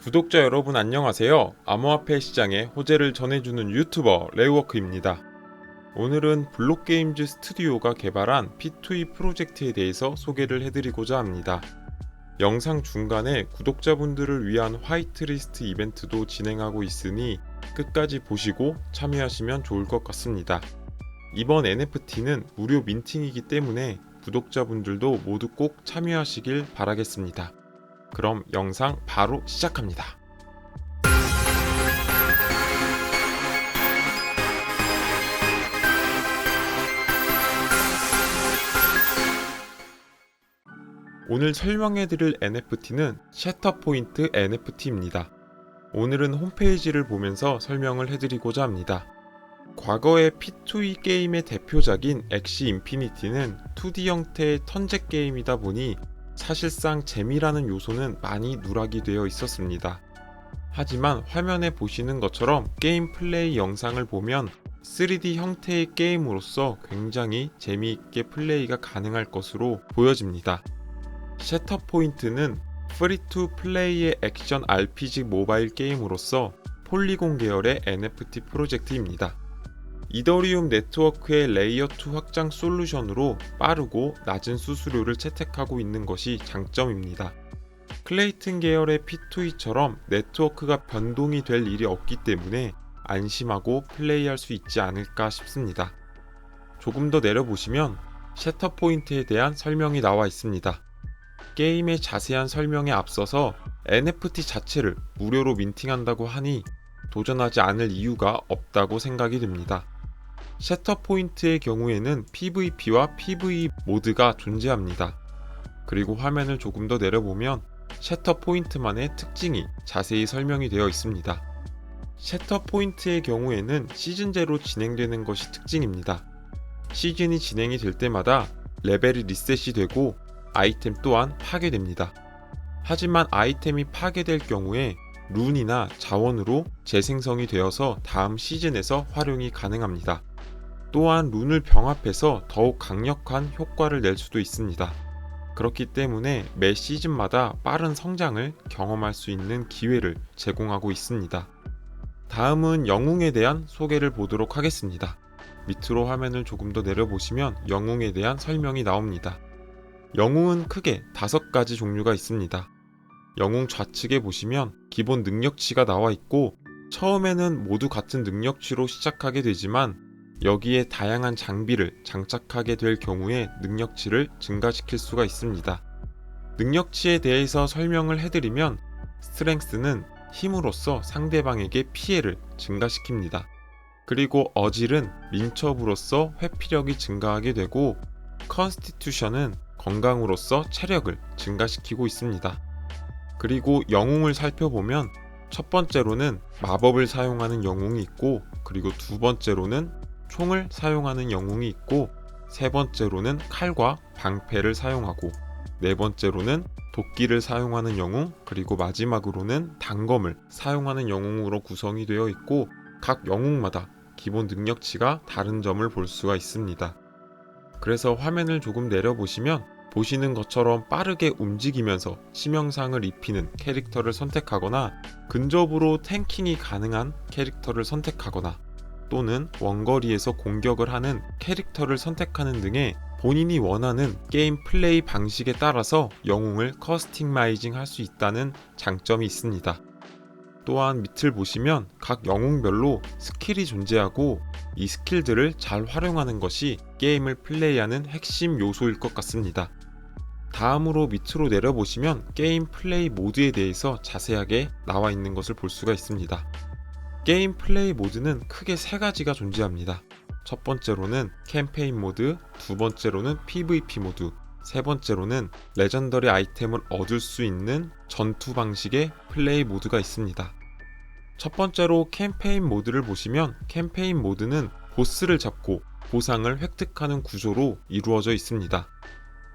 구독자 여러분 안녕하세요. 암호화폐 시장의 호재를 전해주는 유튜버 레이워크입니다. 오늘은 블록게임즈 스튜디오가 개발한 P2E 프로젝트에 대해서 소개를 해드리고자 합니다. 영상 중간에 구독자분들을 위한 화이트리스트 이벤트도 진행하고 있으니 끝까지 보시고 참여하시면 좋을 것 같습니다. 이번 NFT는 무료 민팅이기 때문에 구독자분들도 모두 꼭 참여하시길 바라겠습니다. 그럼 영상 바로 시작합니다. 오늘 설명해드릴 NFT는 셔터포인트 NFT입니다. 오늘은 홈페이지를 보면서 설명을 해드리고자 합니다. 과거의 P2E 게임의 대표작인 엑시 인피니티는 2D 형태의 턴제 게임이다 보니 사실상 재미라는 요소는 많이 누락이 되어 있었습니다. 하지만 화면에 보시는 것처럼 게임 플레이 영상을 보면 3D 형태의 게임으로서 굉장히 재미있게 플레이가 가능할 것으로 보여집니다. 셔터포인트는 프리 투 플레이의 액션 RPG 모바일 게임으로서 폴리곤 계열의 NFT 프로젝트입니다. 이더리움 네트워크의 레이어2 확장 솔루션으로 빠르고 낮은 수수료를 채택하고 있는 것이 장점입니다. 클레이튼 계열의 P2E처럼 네트워크가 변동이 될 일이 없기 때문에 안심하고 플레이할 수 있지 않을까 싶습니다. 조금 더 내려보시면 셔터포인트에 대한 설명이 나와 있습니다. 게임의 자세한 설명에 앞서서 NFT 자체를 무료로 민팅한다고 하니 도전하지 않을 이유가 없다고 생각이 듭니다. 셔터포인트의 경우에는 PVP와 PVE 모드가 존재합니다. 그리고 화면을 조금 더 내려보면 셔터포인트만의 특징이 자세히 설명이 되어 있습니다. 셔터포인트의 경우에는 시즌제로 진행되는 것이 특징입니다. 시즌이 진행이 될 때마다 레벨이 리셋이 되고 아이템 또한 파괴됩니다. 하지만 아이템이 파괴될 경우에 룬이나 자원으로 재생성이 되어서 다음 시즌에서 활용이 가능합니다. 또한 룬을 병합해서 더욱 강력한 효과를 낼 수도 있습니다. 그렇기 때문에 매 시즌마다 빠른 성장을 경험할 수 있는 기회를 제공하고 있습니다. 다음은 영웅에 대한 소개를 보도록 하겠습니다. 밑으로 화면을 조금 더 내려보시면 영웅에 대한 설명이 나옵니다. 영웅은 크게 5가지 종류가 있습니다. 영웅 좌측에 보시면 기본 능력치가 나와 있고 처음에는 모두 같은 능력치로 시작하게 되지만 여기에 다양한 장비를 장착하게 될 경우에 능력치를 증가시킬 수가 있습니다. 능력치에 대해서 설명을 해드리면 스트렝스는 힘으로써 상대방에게 피해를 증가시킵니다. 그리고 어질은 민첩으로써 회피력이 증가하게 되고 컨스티튜션은 건강으로써 체력을 증가시키고 있습니다. 그리고 영웅을 살펴보면 첫 번째로는 마법을 사용하는 영웅이 있고 그리고 두 번째로는 총을 사용하는 영웅이 있고 세 번째로는 칼과 방패를 사용하고 네 번째로는 도끼를 사용하는 영웅 그리고 마지막으로는 단검을 사용하는 영웅으로 구성이 되어 있고 각 영웅마다 기본 능력치가 다른 점을 볼 수가 있습니다. 그래서 화면을 조금 내려보시면 보시는 것처럼 빠르게 움직이면서 치명상을 입히는 캐릭터를 선택하거나 근접으로 탱킹이 가능한 캐릭터를 선택하거나 또는 원거리에서 공격을 하는 캐릭터를 선택하는 등의 본인이 원하는 게임 플레이 방식에 따라서 영웅을 커스터마이징 할 수 있다는 장점이 있습니다. 또한 밑을 보시면 각 영웅별로 스킬이 존재하고 이 스킬들을 잘 활용하는 것이 게임을 플레이하는 핵심 요소일 것 같습니다. 다음으로 밑으로 내려보시면 게임 플레이 모드에 대해서 자세하게 나와 있는 것을 볼 수가 있습니다. 게임 플레이 모드는 크게 3가지가 존재합니다. 첫 번째로는 캠페인 모드, 두 번째로는 PVP 모드, 세 번째로는 레전더리 아이템을 얻을 수 있는 전투 방식의 플레이 모드가 있습니다. 첫 번째로 캠페인 모드를 보시면 캠페인 모드는 보스를 잡고 보상을 획득하는 구조로 이루어져 있습니다.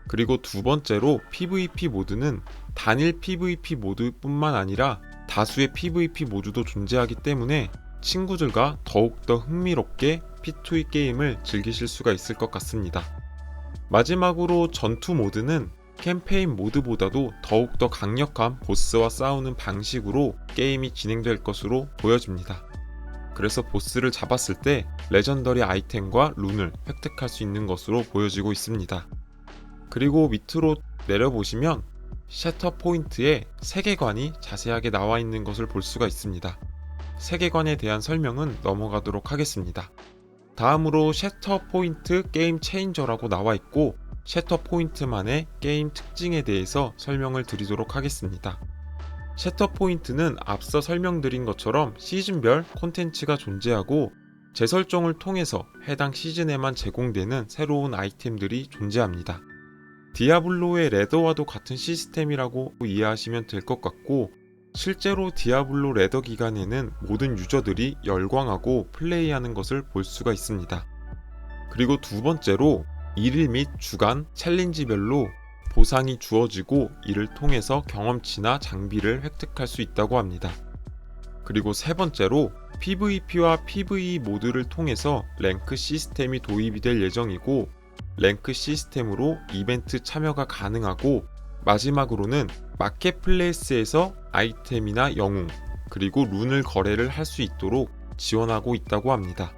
그리고 두 번째로 PVP 모드는 단일 PVP 모드뿐만 아니라 다수의 PVP 모드도 존재하기 때문에 친구들과 더욱더 흥미롭게 P2E 게임을 즐기실 수가 있을 것 같습니다. 마지막으로 전투 모드는 캠페인 모드보다도 더욱더 강력한 보스와 싸우는 방식으로 게임이 진행될 것으로 보여집니다. 그래서 보스를 잡았을 때 레전더리 아이템과 룬을 획득할 수 있는 것으로 보여지고 있습니다. 그리고 밑으로 내려보시면 셔터 포인트에 세계관이 자세하게 나와 있는 것을 볼 수가 있습니다. 세계관에 대한 설명은 넘어가도록 하겠습니다. 다음으로 셔터 포인트 게임 체인저라고 나와 있고 셔터 포인트만의 게임 특징에 대해서 설명을 드리도록 하겠습니다. 셔터 포인트는 앞서 설명드린 것처럼 시즌별 콘텐츠가 존재하고 재설정을 통해서 해당 시즌에만 제공되는 새로운 아이템들이 존재합니다. 디아블로의 레더와도 같은 시스템이라고 이해하시면 될 것 같고 실제로 디아블로 레더 기간에는 모든 유저들이 열광하고 플레이하는 것을 볼 수가 있습니다. 그리고 두 번째로 일일 및 주간 챌린지별로 보상이 주어지고 이를 통해서 경험치나 장비를 획득할 수 있다고 합니다. 그리고 세 번째로 PVP와 PVE 모드를 통해서 랭크 시스템이 도입이 될 예정이고 랭크 시스템으로 이벤트 참여가 가능하고 마지막으로는 마켓플레이스에서 아이템이나 영웅 그리고 룬을 거래를 할 수 있도록 지원하고 있다고 합니다.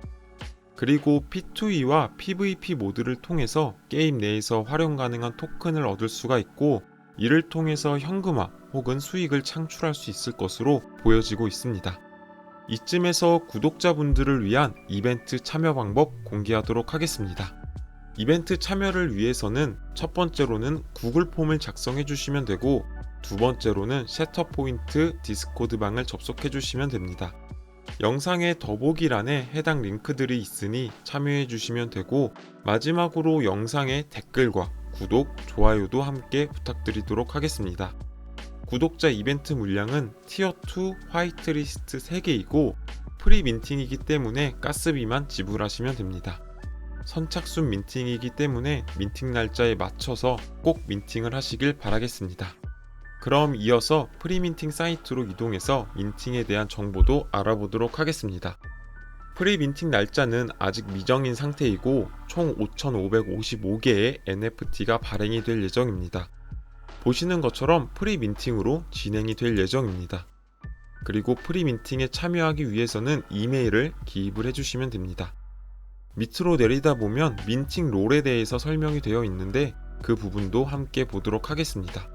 그리고 P2E와 PVP 모드를 통해서 게임 내에서 활용 가능한 토큰을 얻을 수가 있고 이를 통해서 현금화 혹은 수익을 창출할 수 있을 것으로 보여지고 있습니다. 이쯤에서 구독자분들을 위한 이벤트 참여 방법 공개하도록 하겠습니다. 이벤트 참여를 위해서는 첫 번째로는 구글 폼을 작성해 주시면 되고 두 번째로는 셔터포인트 디스코드 방을 접속해 주시면 됩니다. 영상의 더보기란에 해당 링크들이 있으니 참여해 주시면 되고 마지막으로 영상의 댓글과 구독, 좋아요도 함께 부탁드리도록 하겠습니다. 구독자 이벤트 물량은 티어2 화이트리스트 3개이고 프리민팅이기 때문에 가스비만 지불하시면 됩니다. 선착순 민팅이기 때문에 민팅 날짜에 맞춰서 꼭 민팅을 하시길 바라겠습니다. 그럼 이어서 프리민팅 사이트로 이동해서 민팅에 대한 정보도 알아보도록 하겠습니다. 프리민팅 날짜는 아직 미정인 상태이고 총 5,555개의 NFT가 발행이 될 예정입니다. 보시는 것처럼 프리민팅으로 진행이 될 예정입니다. 그리고 프리민팅에 참여하기 위해서는 이메일을 기입을 해주시면 됩니다. 밑으로 내리다 보면 민팅 롤에 대해서 설명이 되어 있는데 그 부분도 함께 보도록 하겠습니다.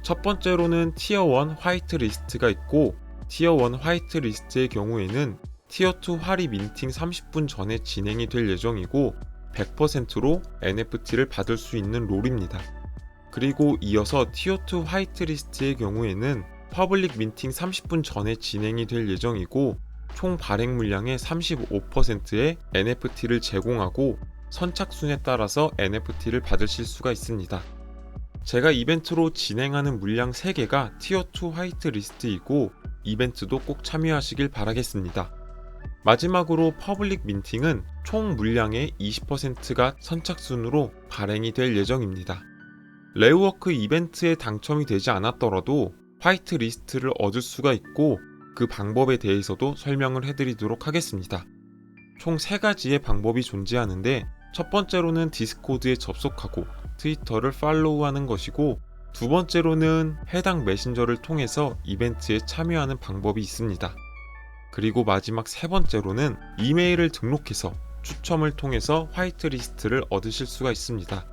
첫 번째로는 티어1 화이트리스트가 있고 티어1 화이트리스트의 경우에는 티어2 화리 민팅 30분 전에 진행이 될 예정이고 100%로 NFT를 받을 수 있는 롤입니다. 그리고 이어서 티어2 화이트리스트의 경우에는 퍼블릭 민팅 30분 전에 진행이 될 예정이고 총 발행 물량의 35%의 NFT를 제공하고 선착순에 따라서 NFT를 받으실 수가 있습니다. 제가 이벤트로 진행하는 물량 3개가 티어2 화이트리스트이고 이벤트도 꼭 참여하시길 바라겠습니다. 마지막으로 퍼블릭 민팅은 총 물량의 20%가 선착순으로 발행이 될 예정입니다. 레어워크 이벤트에 당첨이 되지 않았더라도 화이트리스트를 얻을 수가 있고 그 방법에 대해서도 설명을 해드리도록 하겠습니다. 총 3가지의 방법이 존재하는데 첫 번째로는 디스코드에 접속하고 트위터를 팔로우하는 것이고 두 번째로는 해당 메신저를 통해서 이벤트에 참여하는 방법이 있습니다. 그리고 마지막 세 번째로는 이메일을 등록해서 추첨을 통해서 화이트리스트를 얻으실 수가 있습니다.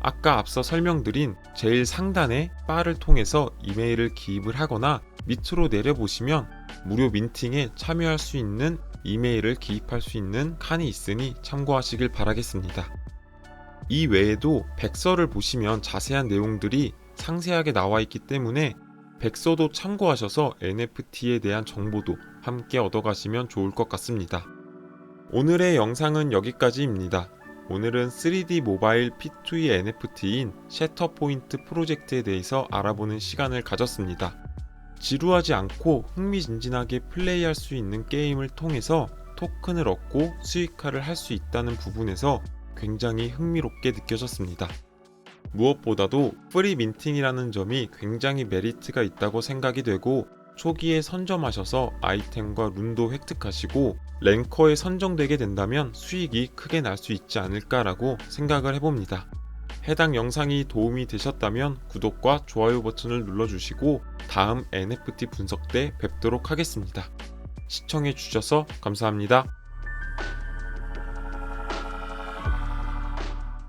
아까 앞서 설명드린 제일 상단의 바를 통해서 이메일을 기입을 하거나 밑으로 내려보시면 무료 민팅에 참여할 수 있는 이메일을 기입할 수 있는 칸이 있으니 참고하시길 바라겠습니다. 이 외에도 백서를 보시면 자세한 내용들이 상세하게 나와 있기 때문에 백서도 참고하셔서 NFT에 대한 정보도 함께 얻어가시면 좋을 것 같습니다. 오늘의 영상은 여기까지입니다. 오늘은 3D 모바일 P2E NFT인 셔터포인트 프로젝트에 대해서 알아보는 시간을 가졌습니다. 지루하지 않고 흥미진진하게 플레이할 수 있는 게임을 통해서 토큰을 얻고 수익화를 할 수 있다는 부분에서 굉장히 흥미롭게 느껴졌습니다. 무엇보다도 프리 민팅이라는 점이 굉장히 메리트가 있다고 생각이 되고 초기에 선점하셔서 아이템과 룬도 획득하시고 랭커에 선정되게 된다면 수익이 크게 날 수 있지 않을까라고 생각을 해봅니다. 해당 영상이 도움이 되셨다면 구독과 좋아요 버튼을 눌러주시고 다음 NFT 분석 때 뵙도록 하겠습니다. 시청해주셔서 감사합니다.